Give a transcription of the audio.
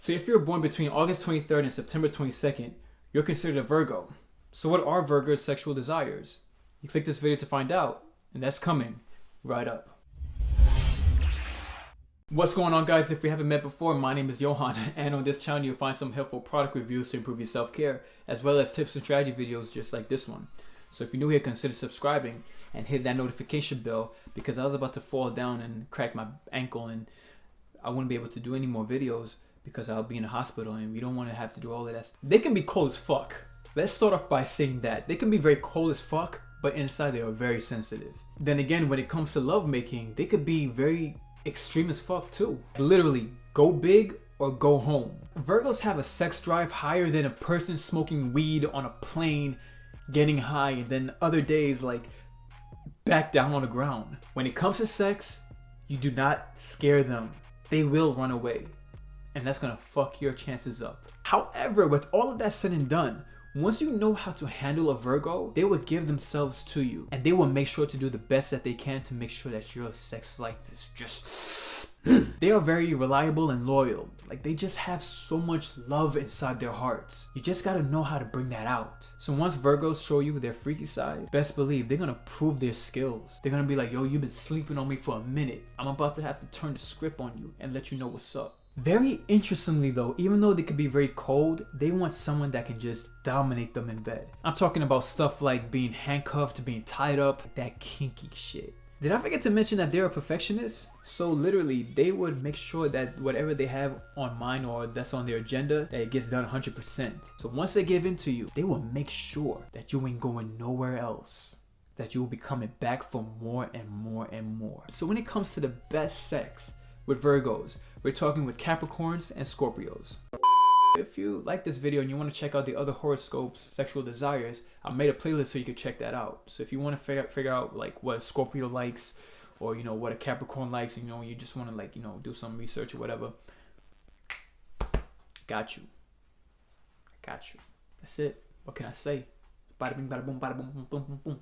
So if you're born between August 23rd and September 22nd, you're considered a Virgo. So what are Virgo's sexual desires? You click this video to find out, and that's coming right up. What's going on, guys? If we haven't met before, my name is Johann, and on this channel you'll find some helpful product reviews to improve your self-care, as well as tips and strategy videos just like this one. So if you're new here, consider subscribing and hit that notification bell, because I was about to fall down and crack my ankle and I wouldn't be able to do any more videos because I'll be in the hospital, and we don't want to have to do all of that. They can be cold as fuck. Let's start off by saying that. They can be very cold as fuck, but inside they are very sensitive. Then again, when it comes to lovemaking, they could be very extreme as fuck too. Literally, go big or go home. Virgos have a sex drive higher than a person smoking weed on a plane, getting high, and then other days like back down on the ground. When it comes to sex, you do not scare them. They will run away, and that's gonna fuck your chances up. However, with all of that said and done, once you know how to handle a Virgo, they will give themselves to you, and they will make sure to do the best that they can to make sure that your sex life is just they are very reliable and loyal. Like, they just have so much love inside their hearts. You just gotta know how to bring that out. So once Virgos show you their freaky side, best believe they're gonna prove their skills. They're gonna be like, yo, you've been sleeping on me for a minute. I'm about to have to turn the script on you and let you know what's up. Very interestingly though, even though they could be very cold, they want someone that can just dominate them in bed. I'm talking about stuff like being handcuffed, being tied up, that kinky shit. Did I forget to mention that they're a perfectionist? So literally, they would make sure that whatever they have on mind or that's on their agenda, that it gets done 100%. So once they give in to you, they will make sure that you ain't going nowhere else, that you will be coming back for more and more and more. So when it comes to the best sex with Virgos, we're talking with Capricorns and Scorpios. If you like this video and you want to check out the other horoscopes, sexual desires, I made a playlist so you can check that out. So if you want to figure out like what a Scorpio likes, or you know what a Capricorn likes, you know, you just want to like, you know, do some research or whatever, got you. I got you. That's it. What can I say? Bada bing, bada boom, boom, boom, boom, boom.